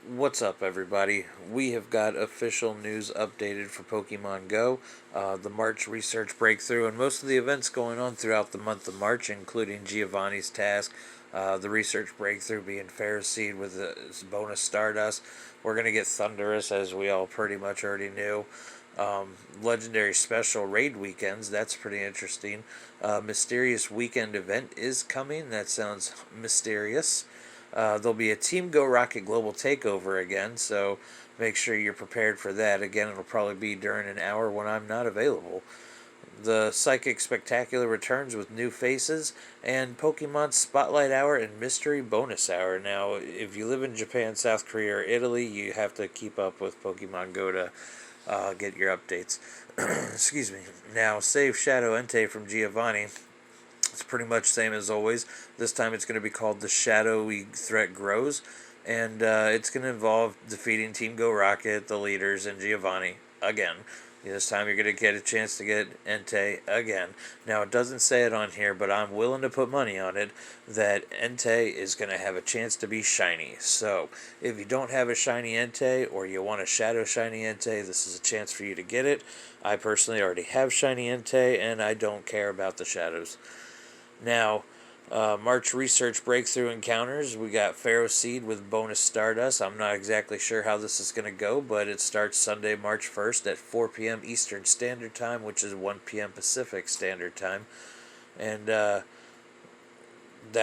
What's up, everybody? We have got official news updated for Pokemon Go, the March research breakthrough, and most of the events going on throughout the month of March, including Giovanni's task, the research breakthrough being Ferroseed with the bonus Stardust. We're going to get Thundurus, as we all pretty much already knew. Legendary special raid weekends, that's pretty interesting. Mysterious weekend event is coming, that sounds mysterious. There'll be a Team Go Rocket Global Takeover again, so make sure you're prepared for that. Again, it'll probably be during an hour when I'm not available. The Psychic Spectacular returns with new faces, and Pokemon Spotlight Hour and Mystery Bonus Hour. Now, if you live in Japan, South Korea, or Italy, you have to keep up with Pokemon Go to get your updates. Excuse me. Now, save Shadow Entei from Giovanni. It's pretty much same as always. This time it's going to be called The Shadowy Threat Grows, and it's going to involve defeating Team Go Rocket, the leaders, and Giovanni again. This time you're going to get a chance to get Entei again. Now, it doesn't say it on here, but I'm willing to put money on it that Entei is going to have a chance to be shiny. So, if you don't have a shiny Entei or you want a Shadow Shiny Entei, this is a chance for you to get it. I personally already have shiny Entei, and I don't care about the shadows. Now, March Research Breakthrough Encounters, we got Ferroseed with bonus Stardust. I'm not exactly sure how this is going to go, but it starts Sunday, March 1st at 4 p.m. Eastern Standard Time, which is 1 p.m. Pacific Standard Time. And that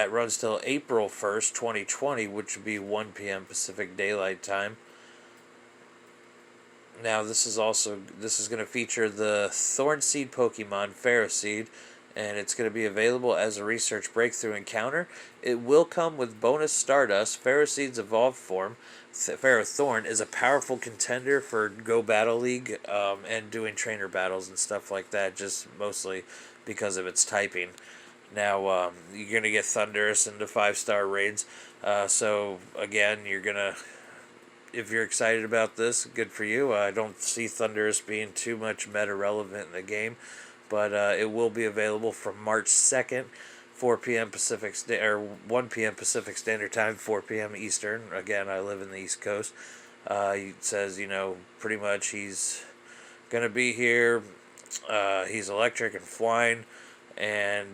runs till April 1st, 2020, which would be 1 p.m. Pacific Daylight Time. Now, this is going to feature the Thornseed Pokemon, Ferroseed, and it's going to be available as a research breakthrough encounter. It will come with bonus Stardust. Ferroseed's evolved form, Ferrothorn, is a powerful contender for Go Battle League and doing trainer battles and stuff like that, just mostly because of its typing. Now, you're going to get Thundurus into 5-star raids, so again, if you're excited about this, good for you. I don't see Thundurus being too much meta relevant in the game, but it will be available from March 2nd, 4 p.m. Pacific or 1 p.m. Pacific Standard Time, 4 p.m. Eastern. Again, I live in the East Coast. He says, pretty much he's gonna be here. He's electric and flying, and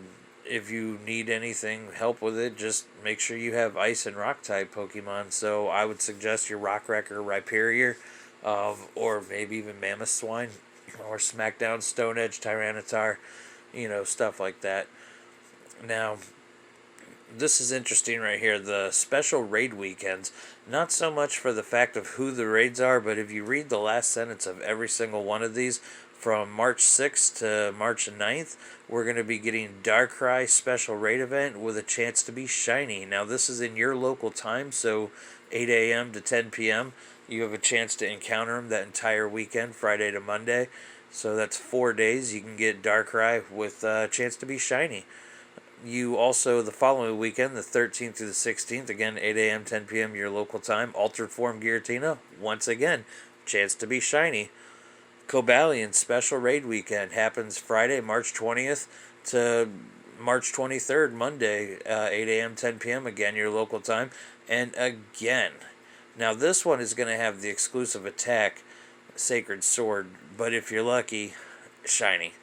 if you need anything help with it, just make sure you have ice and rock type Pokemon. So I would suggest your Rockwrecker, Rhyperior, or maybe even Mammothswine, or Smackdown, Stone Edge, Tyranitar, stuff like that. Now, this is interesting right here. The special raid weekends, not so much for the fact of who the raids are, but if you read the last sentence of every single one of these, from March 6th to March 9th, we're going to be getting Darkrai special raid event with a chance to be shiny. Now, this is in your local time, so 8 a.m. to 10 p.m. You have a chance to encounter them that entire weekend, Friday to Monday. So that's 4 days. You can get Darkrai with a chance to be shiny. You also, the following weekend, the 13th through the 16th, again, 8 a.m., 10 p.m., your local time, Altered Form Giratina, once again, chance to be shiny. Cobalion Special Raid Weekend happens Friday, March 20th to March 23rd, Monday, 8 a.m., 10 p.m., again, your local time. And again, now this one is going to have the exclusive attack, Sacred Sword, but if you're lucky, shiny.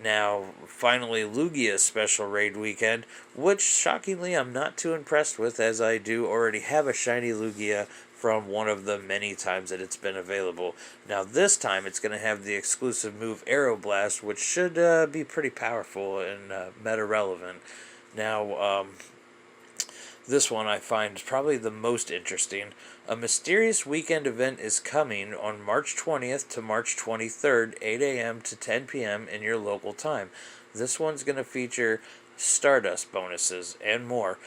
Now, finally, Lugia Special Raid Weekend, which, shockingly, I'm not too impressed with, as I do already have a shiny Lugia from one of the many times that it's been available. Now, this time, it's going to have the exclusive move Aeroblast, which should be pretty powerful and meta-relevant. Now, this one I find probably the most interesting. A mysterious weekend event is coming on March 20th to March 23rd, 8 a.m. to 10 p.m. in your local time. This one's going to feature Stardust bonuses and more.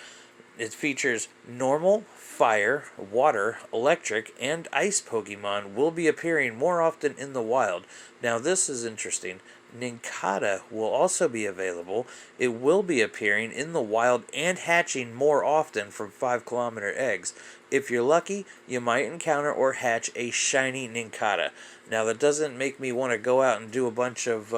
It features normal, fire, water, electric, and ice Pokemon will be appearing more often in the wild. Now, this is interesting. Nincada will also be available. It will be appearing in the wild and hatching more often from 5-kilometer eggs. If you're lucky, you might encounter or hatch a shiny Nincada. Now, that doesn't make me want to go out and do a bunch of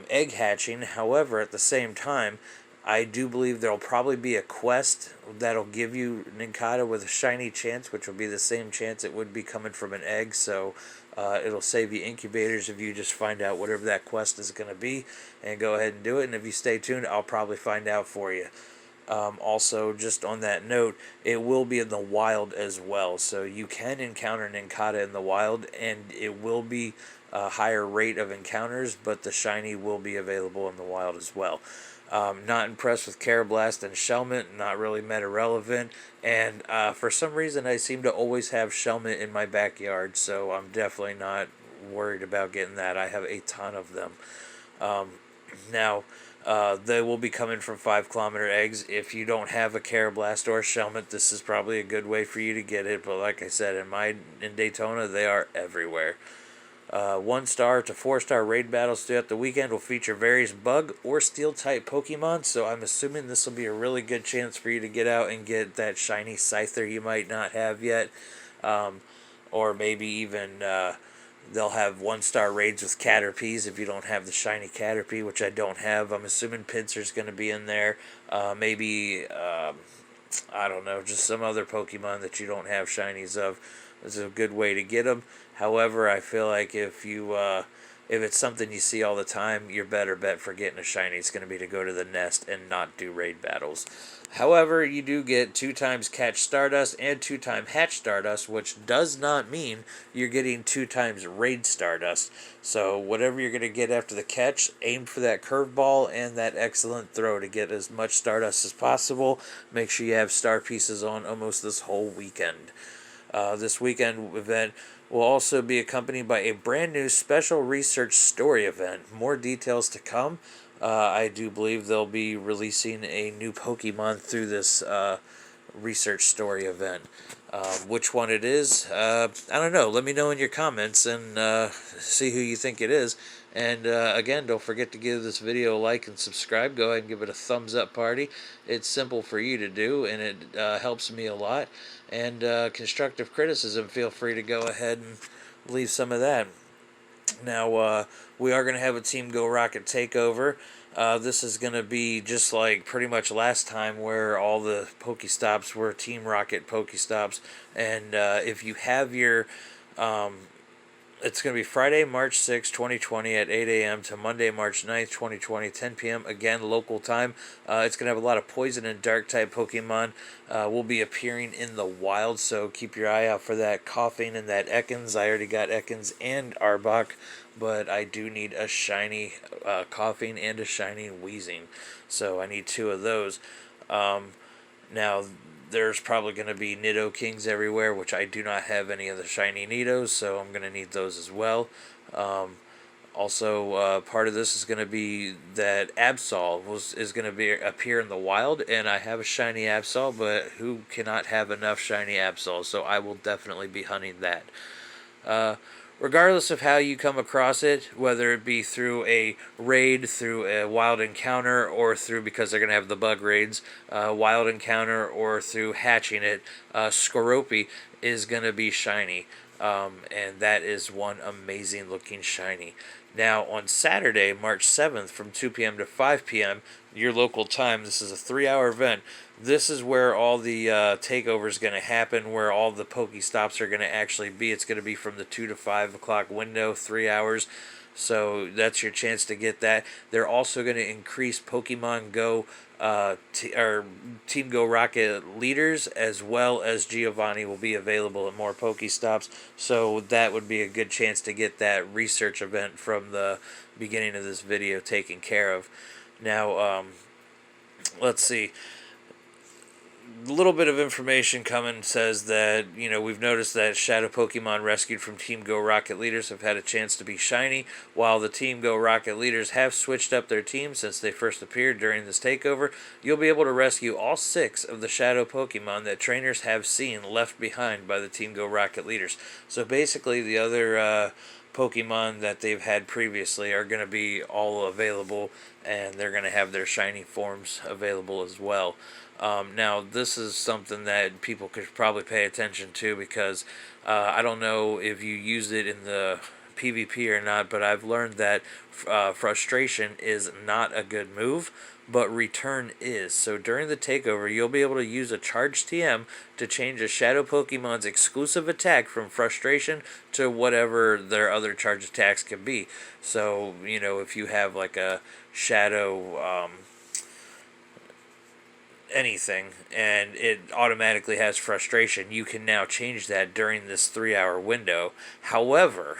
egg hatching. However, at the same time, I do believe there'll probably be a quest that'll give you Nincada with a shiny chance, which will be the same chance it would be coming from an egg. So it'll save you incubators if you just find out whatever that quest is going to be and go ahead and do it. And if you stay tuned, I'll probably find out for you. Also, just on that note, it will be in the wild as well. So you can encounter Nincada in the wild, and it will be a higher rate of encounters, but the shiny will be available in the wild as well. Not impressed with Carablast and Shelmet, not really meta relevant, and for some reason I seem to always have Shelmet in my backyard, so I'm definitely not worried about getting that. I have a ton of them. Now, they will be coming from 5 kilometer eggs. If you don't have a Carablast or a Shelmet, this is probably a good way for you to get it, but like I said, in Daytona, they are everywhere. 1-star to 4-star raid battles throughout the weekend will feature various bug or steel type Pokemon, so I'm assuming this will be a really good chance for you to get out and get that shiny Scyther you might not have yet, or maybe even they'll have 1-star raids with Caterpies if you don't have the shiny Caterpie, which I don't have. I'm assuming Pinsir's going to be in there, maybe I don't know, just some other Pokemon that you don't have shinies of. This is a good way to get them. However, I feel like if it's something you see all the time, your better bet for getting a shiny is going to be to go to the nest and not do raid battles. However, you do get 2 times Catch Stardust and 2 times Hatch Stardust, which does not mean you're getting 2 times Raid Stardust. So whatever you're going to get after the catch, aim for that curveball and that excellent throw to get as much Stardust as possible. Make sure you have star pieces on almost this whole weekend. This weekend event will also be accompanied by a brand new special research story event. More details to come. I do believe they'll be releasing a new Pokemon through this research story event. Which one it is, I don't know. Let me know in your comments and see who you think it is. And again, don't forget to give this video a like and subscribe. Go ahead and give it a thumbs up party. It's simple for you to do, and it helps me a lot. And constructive criticism, feel free to go ahead and leave some of that. Now, we are going to have a Team Go Rocket takeover. This is going to be just like pretty much last time where all the Pokestops were Team Rocket Pokestops. And if you have your... it's going to be Friday, March 6, 2020 at 8 a.m. to Monday, March 9th, 2020, 10 p.m. Again, local time. It's going to have a lot of poison and dark type Pokemon will be appearing in the wild, so keep your eye out for that Coughing and that Ekans. I already got Ekans and Arbok, but I do need a shiny Coughing and a shiny Wheezing, so I need 2 of those. Now, there's probably going to be Nidokings everywhere, which I do not have any of the shiny Nidos, so I'm going to need those as well. Also, part of this is going to be that Absol is going to appear in the wild, and I have a shiny Absol, but who cannot have enough shiny Absol, so I will definitely be hunting that. Regardless of how you come across it, whether it be through a raid, through a wild encounter, or through, because they're going to have the bug raids, wild encounter, or through hatching it, Skorupi is going to be shiny. And that is one amazing looking shiny. Now, on Saturday, March 7th, from 2 p.m. to 5 p.m., your local time, this is a 3-hour event. This is where all the takeover is going to happen, where all the Pokestops are going to actually be. It's going to be from the 2 to 5 o'clock window, 3 hours. So that's your chance to get that. They're also going to increase Pokemon Go or Team Go Rocket leaders, as well as Giovanni will be available at more Pokestops. So that would be a good chance to get that research event from the beginning of this video taken care of. Now, let's see. A little bit of information coming says that, we've noticed that Shadow Pokemon rescued from Team Go Rocket leaders have had a chance to be shiny. While the Team Go Rocket leaders have switched up their team since they first appeared during this takeover, you'll be able to rescue all 6 of the Shadow Pokemon that trainers have seen left behind by the Team Go Rocket leaders. So basically, the other Pokemon that they've had previously are going to be all available, and they're going to have their shiny forms available as well. Now, this is something that people could probably pay attention to, because I don't know if you used it in the PvP or not, but I've learned that frustration is not a good move. but return is. So during the takeover, you'll be able to use a charged TM to change a Shadow Pokemon's exclusive attack from Frustration to whatever their other charged attacks can be. So, if you have like a Shadow anything and it automatically has Frustration, you can now change that during this 3-hour window. However,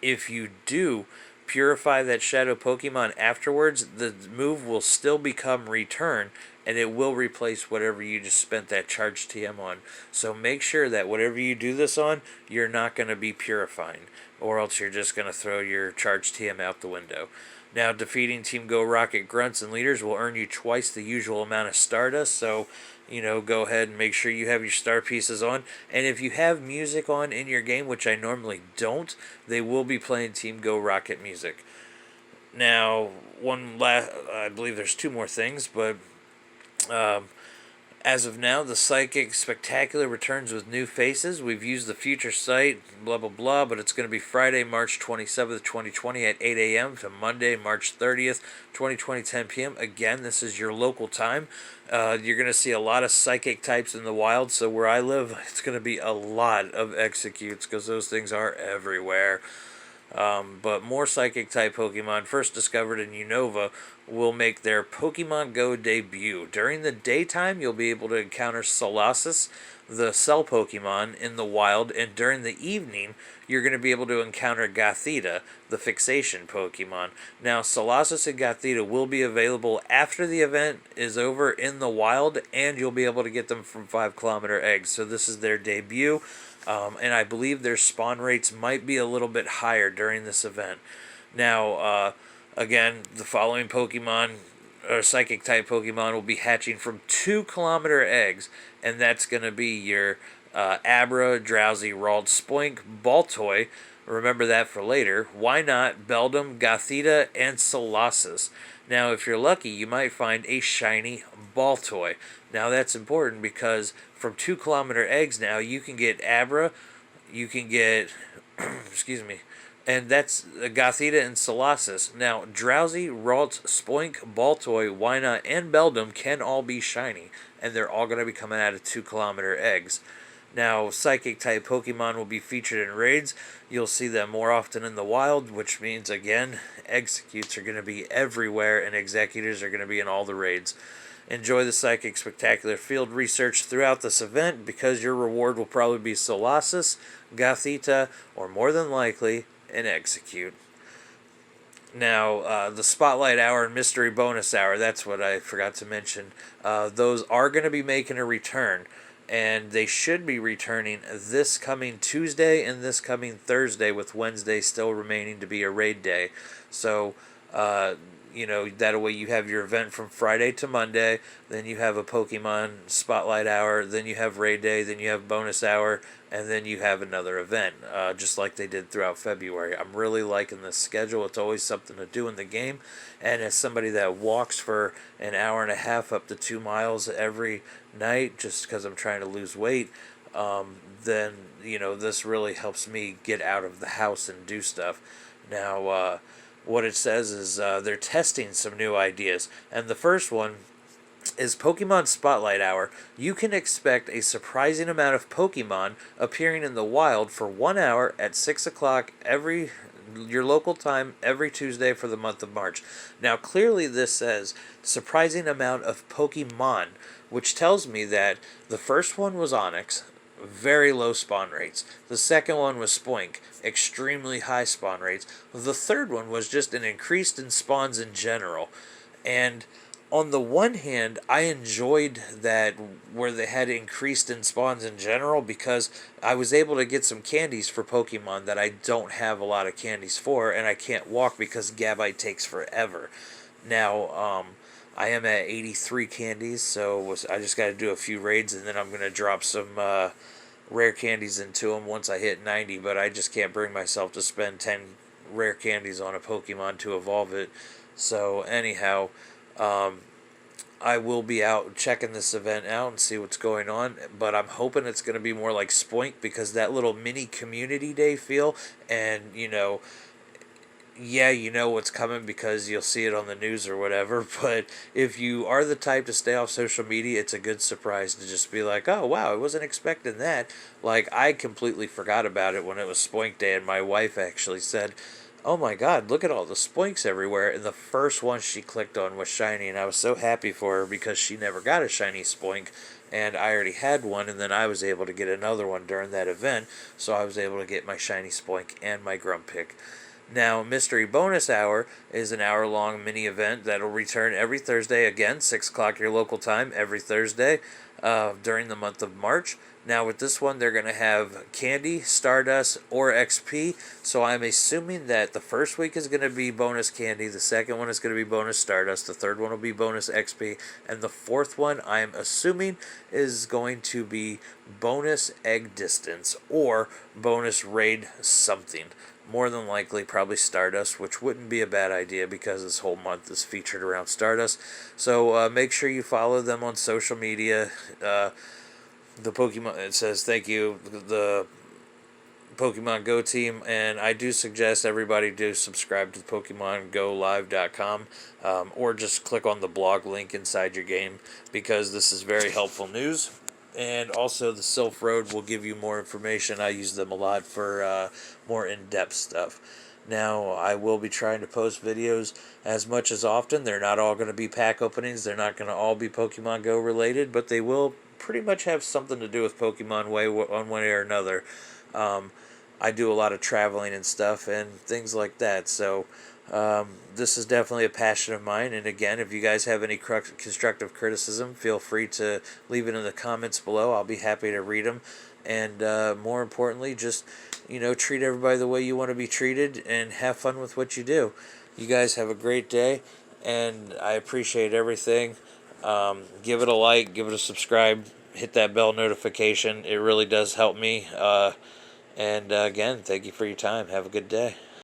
if you do purify that Shadow Pokemon afterwards, the move will still become Return, and it will replace whatever you just spent that charged TM on. So make sure that whatever you do this on, you're not going to be purifying, or else you're just going to throw your charged TM out the window. Now, defeating Team Go Rocket grunts and leaders will earn you twice the usual amount of Stardust, so go ahead and make sure you have your star pieces on. And if you have music on in your game, which I normally don't, they will be playing Team Go Rocket music. Now, I believe there's two more things, but as of now, the Psychic Spectacular returns with new faces. We've used the future site, blah, blah, blah, but it's going to be Friday, March 27th, 2020 at 8 a.m. to Monday, March 30th, 2020, 10 p.m. Again, this is your local time. You're going to see a lot of Psychic types in the wild, so where I live, it's going to be a lot of Executes because those things are everywhere. But more Psychic-type Pokemon, first discovered in Unova, will make their Pokemon Go debut. During the daytime, you'll be able to encounter Colossus, the Cell Pokemon, in the wild, and during the evening, you're going to be able to encounter Gothita, the Fixation Pokemon. Now, Colossus and Gothita will be available after the event is over in the wild, and you'll be able to get them from 5-kilometer eggs. So this is their debut. And I believe their spawn rates might be a little bit higher during this event. Now, again, the following Pokemon, or Psychic-type Pokemon, will be hatching from 2-kilometer eggs, and that's going to be your Abra, Drowsy, Rald, Spoink, Baltoy. Remember that for later. Why not Beldum, Gothita, and Colossus? Now, if you're lucky, you might find a shiny Baltoy. Now, that's important because from 2-kilometer eggs now, you can get Abra, you can get, excuse me, and that's Gothita and Colossus. Now, Drowsy, Ralt, Spoink, Baltoy, Wynot, and Beldum can all be shiny, and they're all going to be coming out of 2-kilometer eggs. Now, Psychic-type Pokemon will be featured in raids. You'll see them more often in the wild, which means, again, Executes are going to be everywhere, and Executors are going to be in all the raids. Enjoy the Psychic Spectacular field research throughout this event, because your reward will probably be Colossus, Gothita, or more than likely, an Execute. Now, the Spotlight Hour and Mystery Bonus Hour, that's what I forgot to mention. Those are going to be making a return, and they should be returning this coming Tuesday and this coming Thursday, with Wednesday still remaining to be a raid day. So, that way you have your event from Friday to Monday, then you have a Pokemon Spotlight Hour, then you have Raid Day, then you have Bonus Hour, and then you have another event, just like they did throughout February. I'm really liking this schedule. It's always something to do in the game, and as somebody that walks for an hour and a half up to 2 miles every night, just because I'm trying to lose weight, then, this really helps me get out of the house and do stuff. Now, what it says is they're testing some new ideas. And the first one is Pokemon Spotlight Hour. You can expect a surprising amount of Pokemon appearing in the wild for 1 hour at 6 o'clock your local time every Tuesday for the month of March. Now, clearly this says surprising amount of Pokemon, which tells me that the first one was Onix, very low spawn rates. The second one was Spoink, extremely high spawn rates. The third one was just an increase in spawns in general. And on the one hand, I enjoyed that where they had increased in spawns in general, because I was able to get some candies for Pokemon that I don't have a lot of candies for, and I can't walk because Gabite takes forever. Now, I am at 83 candies, so I just got to do a few raids, and then I'm going to drop some rare candies into them once I hit 90, but I just can't bring myself to spend 10 rare candies on a Pokemon to evolve it. So anyhow, I will be out checking this event out and see what's going on, but I'm hoping it's going to be more like Spoink, because that little mini community day feel, and yeah, you know what's coming because you'll see it on the news or whatever. But if you are the type to stay off social media, it's a good surprise to just be like, oh, wow, I wasn't expecting that. Like, I completely forgot about it when it was Spoink Day, and my wife actually said, oh my god, look at all the Spoinks everywhere. And the first one she clicked on was shiny, and I was so happy for her because she never got a shiny Spoink. And I already had one, and then I was able to get another one during that event, so I was able to get my shiny Spoink and my Grumpig. Now, Mystery Bonus Hour is an hour-long mini event that'll return every Thursday, again, 6 o'clock your local time, every Thursday during the month of March. Now, with this one, they're going to have Candy, Stardust, or XP, so I'm assuming that the first week is going to be bonus Candy, the second one is going to be bonus Stardust, the third one will be bonus XP, and the fourth one, I'm assuming, is going to be bonus Egg Distance, or bonus Raid something. More than likely, probably Stardust, which wouldn't be a bad idea because this whole month is featured around Stardust. So make sure you follow them on social media. The Pokemon, it says thank you, the Pokemon Go team, and I do suggest everybody do subscribe to PokemonGoLive.com or just click on the blog link inside your game because this is very helpful news. And also, the Sylph Road will give you more information. I use them a lot for more in-depth stuff. Now, I will be trying to post videos as much as often. They're not all going to be pack openings. They're not going to all be Pokemon Go related, but they will pretty much have something to do with Pokemon one way or another. I do a lot of traveling and stuff and things like that, so this is definitely a passion of mine. And again, if you guys have any constructive criticism, feel free to leave it in the comments below. I'll be happy to read them. And more importantly, just treat everybody the way you want to be treated and have fun with what you do. You guys have a great day, and I appreciate everything. Give it a like, give it a subscribe, hit that bell notification. It really does help me. And again, thank you for your time. Have a good day.